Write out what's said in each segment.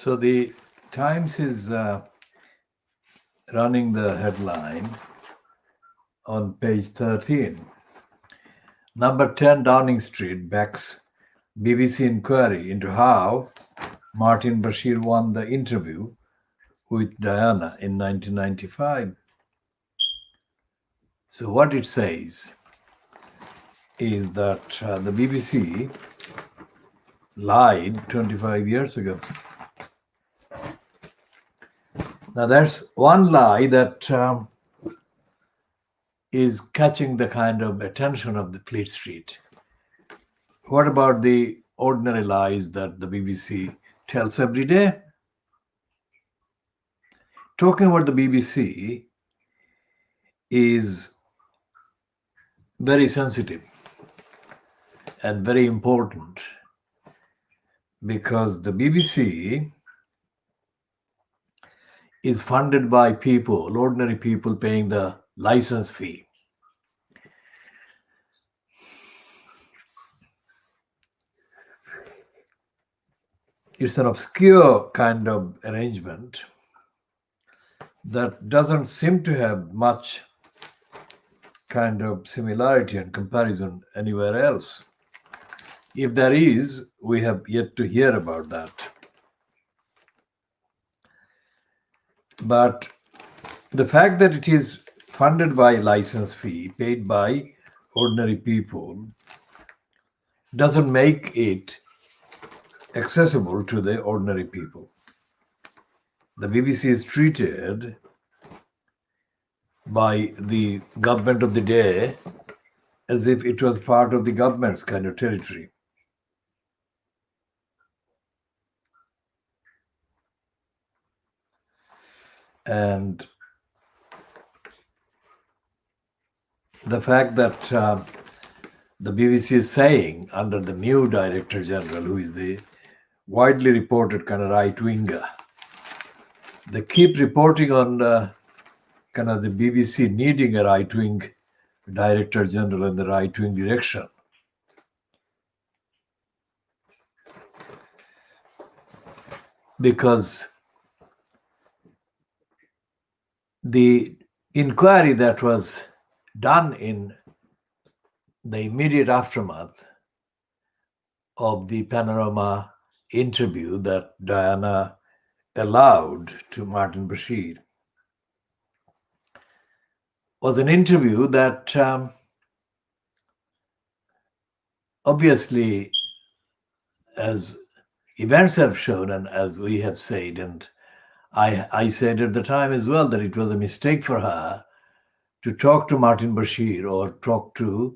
So the Times is running the headline on page 13. Number 10 Downing Street backs BBC inquiry into how Martin Bashir won the interview with Diana in 1995. So what it says is that the BBC lied 25 years ago. Now there's one lie that is catching the kind of attention of the Fleet Street. What about the ordinary lies that the BBC tells every day? Talking about the BBC is very sensitive and very important because the BBC is funded by people, ordinary people paying the license fee. It's an obscure kind of arrangement that doesn't seem to have much kind of similarity and comparison anywhere else. If there is, we have yet to hear about that. But the fact that it is funded by license fee paid by ordinary people doesn't make it accessible to the ordinary people. The BBC is treated by the government of the day as if it was part of the government's kind of territory. And the fact that the BBC is saying under the new Director General, who is the widely reported kind of right-winger, they keep reporting on kind of the BBC needing a right-wing Director General in the right-wing direction. Because the inquiry that was done in the immediate aftermath of the Panorama interview that Diana allowed to Martin Bashir was an interview that obviously, as events have shown and as we have said, and I said at the time as well, that it was a mistake for her to talk to Martin Bashir or talk to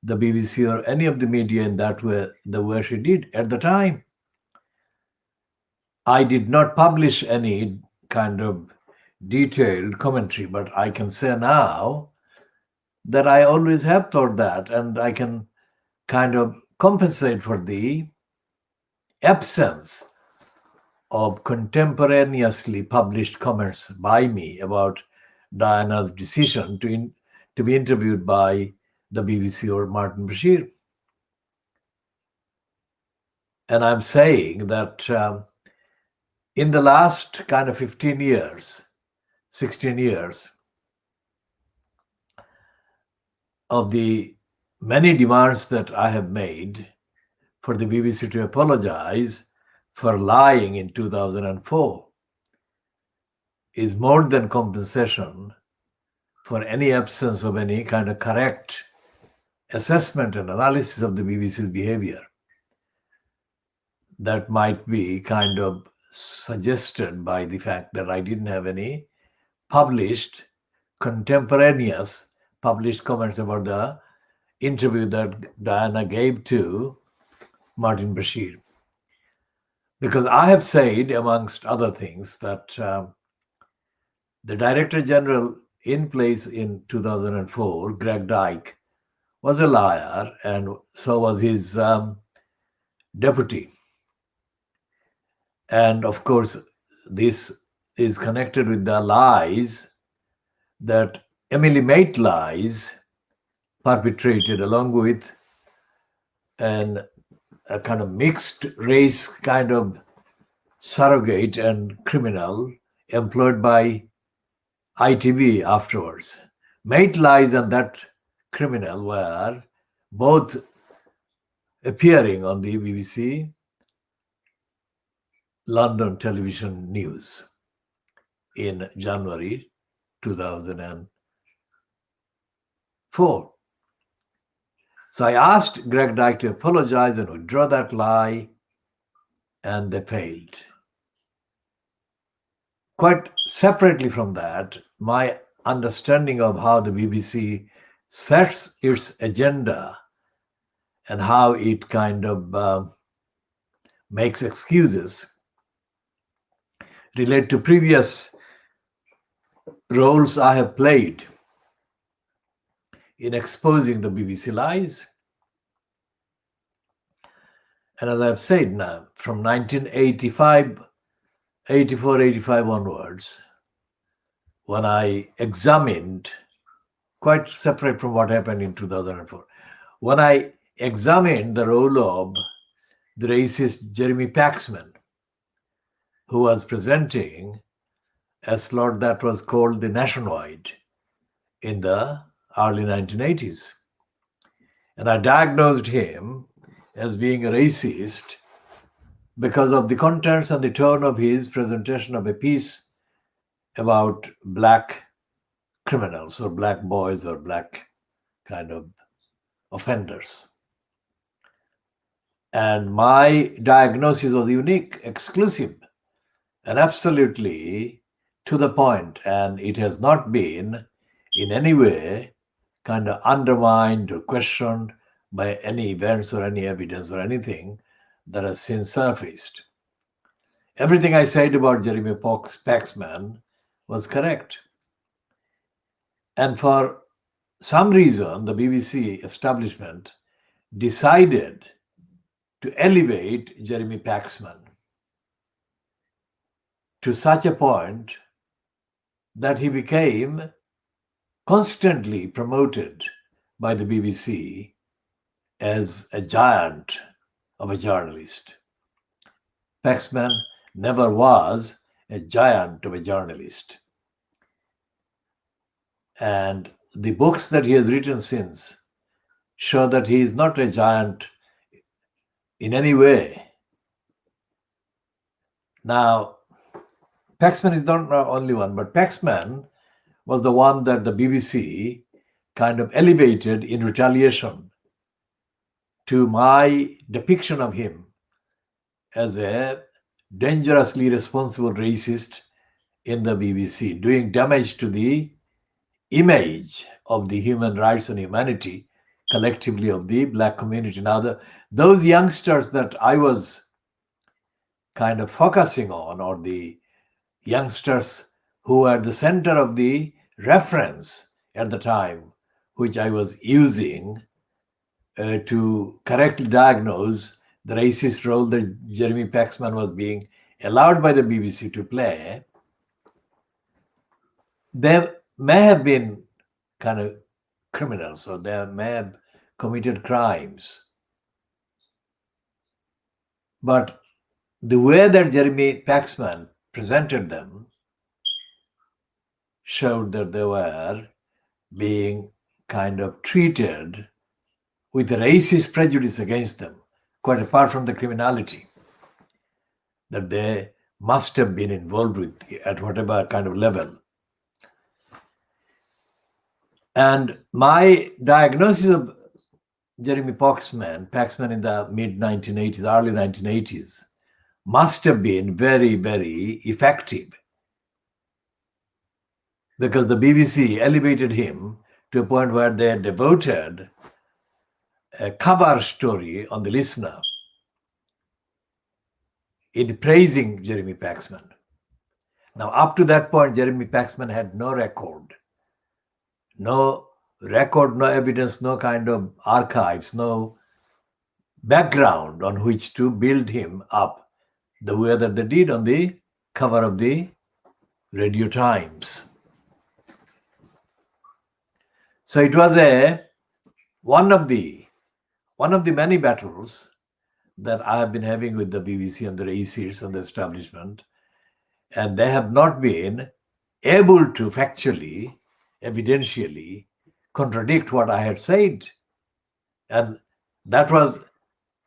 the BBC or any of the media in that way, the way she did at the time. I did not publish any kind of detailed commentary, but I can say now that I always have thought that, and I can kind of compensate for the absence of contemporaneously published comments by me about Diana's decision to be interviewed by the BBC or Martin Bashir. And I'm saying that in the last kind of 15 years, 16 years, of the many demands that I have made for the BBC to apologize for lying in 2004 is more than compensation for any absence of any kind of correct assessment and analysis of the BBC's behavior that might be kind of suggested by the fact that I didn't have any published, contemporaneous published comments about the interview that Diana gave to Martin Bashir. Because I have said, amongst other things, that the Director General in place in 2004, Greg Dyke, was a liar, and so was his deputy. And of course, this is connected with the lies that Emily Maitlies perpetrated along with a kind of mixed race kind of surrogate and criminal employed by ITV afterwards. Mate Lies and that criminal were both appearing on the BBC London television news in January 2004. So I asked Greg Dyke to apologize and withdraw that lie, and they failed. Quite separately from that, my understanding of how the BBC sets its agenda and how it kind of makes excuses relate to previous roles I have played in exposing the BBC lies. And as I've said now, from 1985, 84, 85 onwards, when I examined, quite separate from what happened in 2004, when I examined the role of the racist Jeremy Paxman, who was presenting a slot that was called the Nationwide in the early 1980s. And I diagnosed him as being a racist because of the contents and the tone of his presentation of a piece about black criminals or black boys or black kind of offenders. And my diagnosis was unique, exclusive, and absolutely to the point, and it has not been in any way kind of undermined or questioned by any events or any evidence or anything that has since surfaced. Everything I said about Jeremy Paxman was correct. And for some reason, the BBC establishment decided to elevate Jeremy Paxman to such a point that he became constantly promoted by the BBC as a giant of a journalist. Paxman never was a giant of a journalist. And the books that he has written since show that he is not a giant in any way. Now, Paxman is not the only one, but Paxman was the one that the BBC kind of elevated in retaliation to my depiction of him as a dangerously responsible racist in the BBC, doing damage to the image of the human rights and humanity collectively of the black community. Now, those youngsters that I was kind of focusing on, or the youngsters who were at the center of the reference at the time, which I was using to correctly diagnose the racist role that Jeremy Paxman was being allowed by the BBC to play, they may have been kind of criminals, or they may have committed crimes. But the way that Jeremy Paxman presented them showed that they were being kind of treated with a racist prejudice against them, quite apart from the criminality that they must have been involved with at whatever kind of level. And my diagnosis of Jeremy Paxman in the mid-1980s, early 1980s, must have been very, very effective, because the BBC elevated him to a point where they devoted a cover story on the Listener in praising Jeremy Paxman. Now, up to that point, Jeremy Paxman had no record, no evidence, no kind of archives, no background on which to build him up the way that they did on the cover of the Radio Times. So it was one of the many battles that I have been having with the BBC and the ACs and the establishment, and they have not been able to factually, evidentially contradict what I had said. And that was,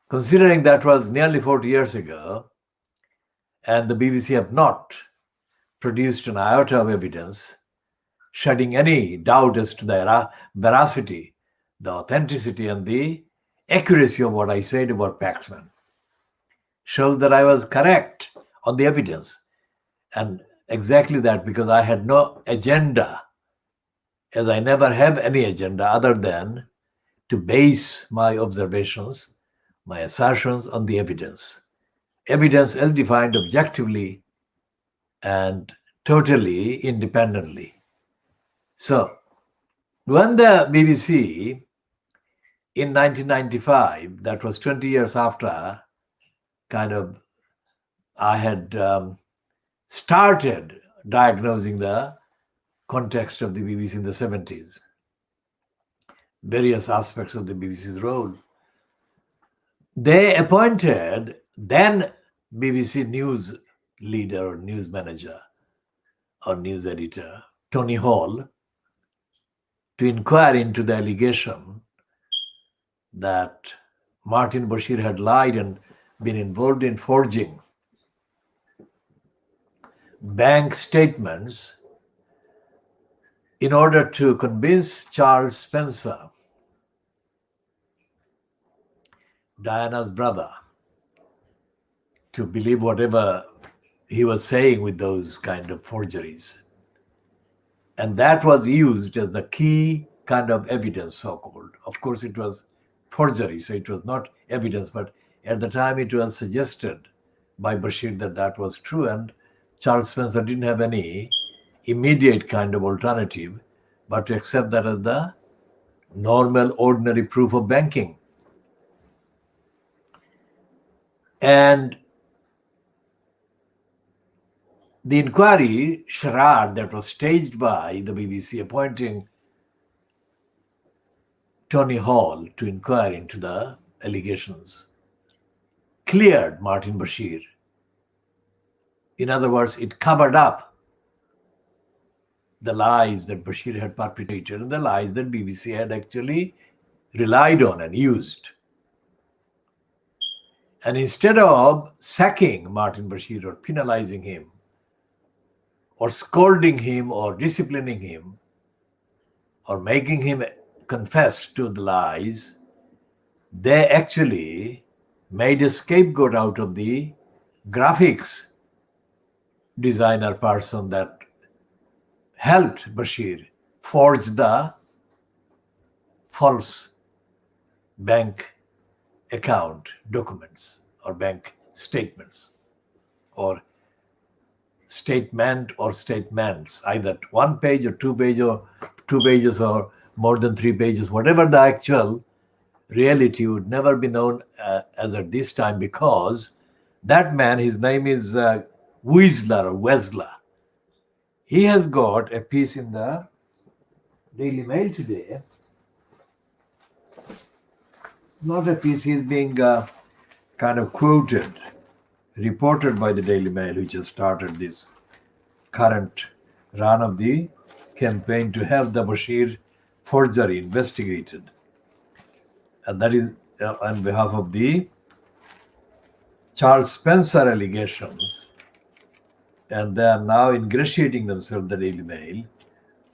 considering that was nearly 40 years ago, and the BBC have not produced an iota of evidence shedding any doubt as to the veracity, the authenticity, and the accuracy of what I said about Paxman, shows that I was correct on the evidence. And exactly that, because I had no agenda, as I never have any agenda other than to base my observations, my assertions on the evidence. Evidence as defined objectively and totally independently. So, when the BBC in 1995, that was 20 years after, kind of, I had started diagnosing the context of the BBC in the 70s, various aspects of the BBC's role. They appointed then BBC news leader or news manager or news editor, Tony Hall, to inquire into the allegation that Martin Bashir had lied and been involved in forging bank statements in order to convince Charles Spencer, Diana's brother, to believe whatever he was saying with those kind of forgeries. And that was used as the key kind of evidence, so-called. Of course, it was forgery, so it was not evidence, but at the time it was suggested by Bashir that that was true, and Charles Spencer didn't have any immediate kind of alternative but to accept that as the normal, ordinary proof of banking. And the inquiry charade that was staged by the BBC appointing Tony Hall to inquire into the allegations cleared Martin Bashir. In other words, it covered up the lies that Bashir had perpetrated and the lies that BBC had actually relied on and used. And instead of sacking Martin Bashir or penalizing him or scolding him or disciplining him or making him confess to the lies, they actually made a scapegoat out of the graphics designer person that helped Bashir forge the false bank account documents or bank statements or statement or statements, either 1 page or 2 pages or 2 pages or more than 3 pages, whatever the actual reality would never be known as at this time, because that man, his name is Weisler or Wesler. He has got a piece in the Daily Mail today. Not a piece, he's being kind of quoted, reported by the Daily Mail, which has started this current run of the campaign to have the Bashir forgery investigated. And that is on behalf of the Charles Spencer allegations. And they are now ingratiating themselves, the Daily Mail,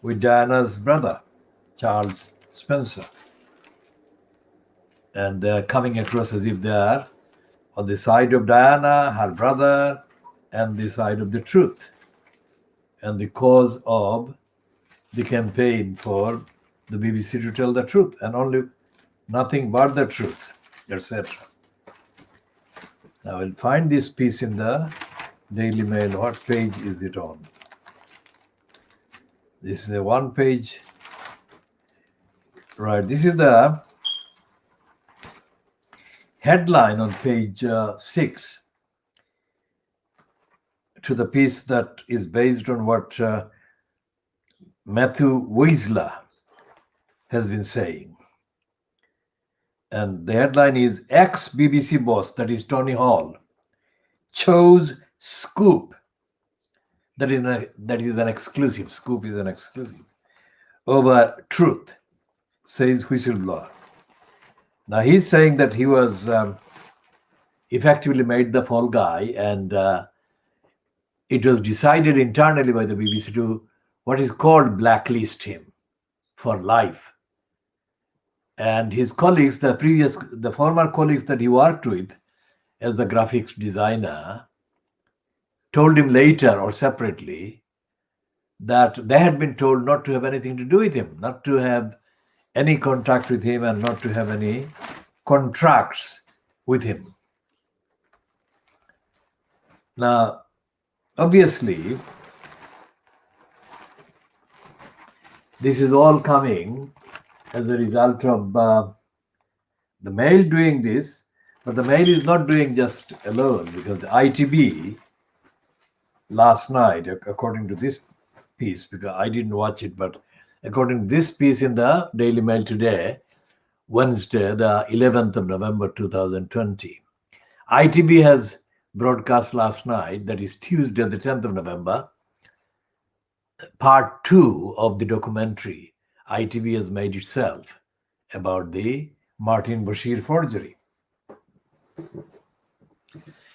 with Diana's brother, Charles Spencer. And they are coming across as if they are on the side of Diana, her brother, and the side of the truth, and the cause of the campaign for the BBC to tell the truth, and only nothing but the truth, etc. Now, we'll find this piece in the Daily Mail. What page is it on? This is a 1 page. Right, this is the headline on page 6 to the piece that is based on what Matthew Weisler has been saying. And the headline is ex-BBC boss, that is Tony Hall, chose Scoop. That is an exclusive. Scoop is an exclusive over Truth, says whistleblower. Now he's saying that he was effectively made the fall guy, and it was decided internally by the BBC to what is called blacklist him for life. And his colleagues, the former colleagues that he worked with as the graphics designer, told him later or separately that they had been told not to have anything to do with him, not to have any contact with him, and not to have any contracts with him. Now, obviously, this is all coming as a result of the Mail doing this, but the Mail is not doing just alone, because the ITB last night, according to this piece, because I didn't watch it, but according to this piece in the Daily Mail today, Wednesday, the 11th of November 2020, ITB has broadcast last night, that is Tuesday, the 10th of November, part 2 of the documentary ITB has made itself about the Martin Bashir forgery.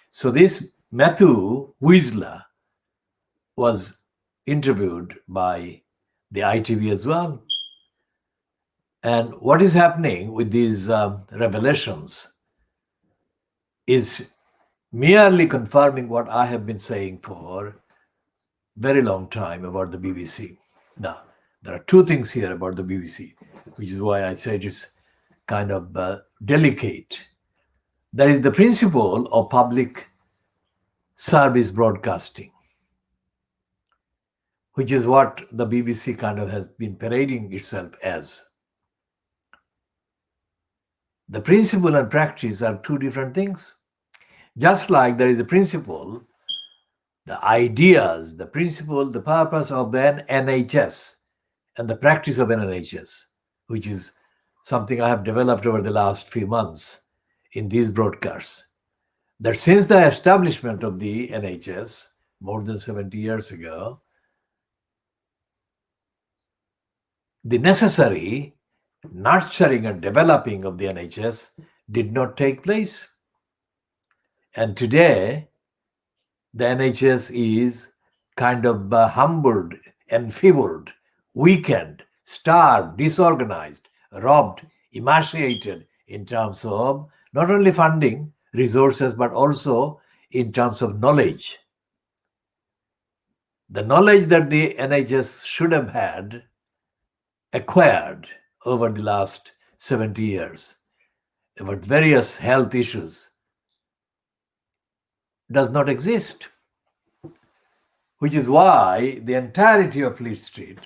So this Matthew Whistler was interviewed by the ITV as well. And what is happening with these revelations is merely confirming what I have been saying for very long time about the BBC. Now, there are two things here about the BBC, which is why I said it's kind of delicate. There is the principle of public service broadcasting, which is what the BBC kind of has been parading itself as. The principle and practice are two different things. Just like there is a principle, the ideas, the principle, the purpose of an NHS and the practice of an NHS, which is something I have developed over the last few months in these broadcasts, that since the establishment of the NHS more than 70 years ago, the necessary nurturing and developing of the NHS did not take place. And today, the NHS is kind of humbled, enfeebled, weakened, starved, disorganized, robbed, emaciated in terms of not only funding, resources, but also in terms of knowledge. The knowledge that the NHS should have had acquired over the last 70 years about various health issues does not exist, which is why the entirety of Fleet Street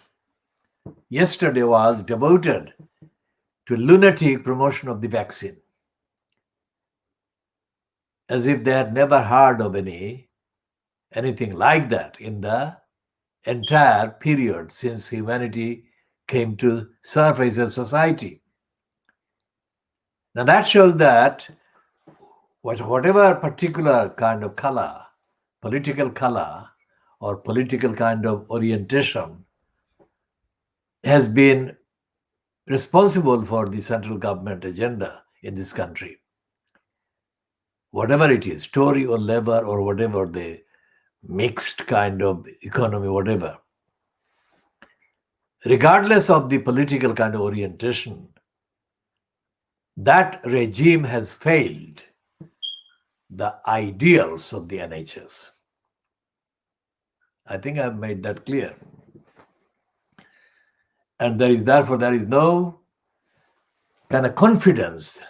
yesterday was devoted to lunatic promotion of the vaccine, as if they had never heard of anything like that in the entire period since humanity came to surface as society. Now that shows that whatever particular kind of color, political color, or political kind of orientation has been responsible for the central government agenda in this country. Whatever it is, Tory or Labour or whatever, the mixed kind of economy, whatever. Regardless of the political kind of orientation, that regime has failed the ideals of the NHS. I think I've made that clear. And therefore there is no kind of confidence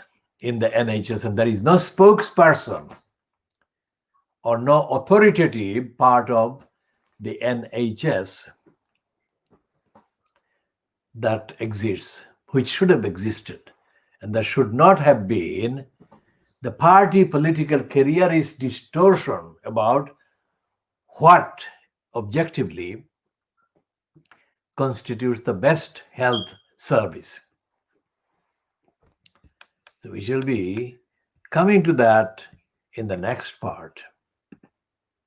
in the NHS, and there is no spokesperson or no authoritative part of the NHS that exists, which should have existed. And there should not have been the party political careerist distortion about what objectively constitutes the best health service. So we shall be coming to that in the next part.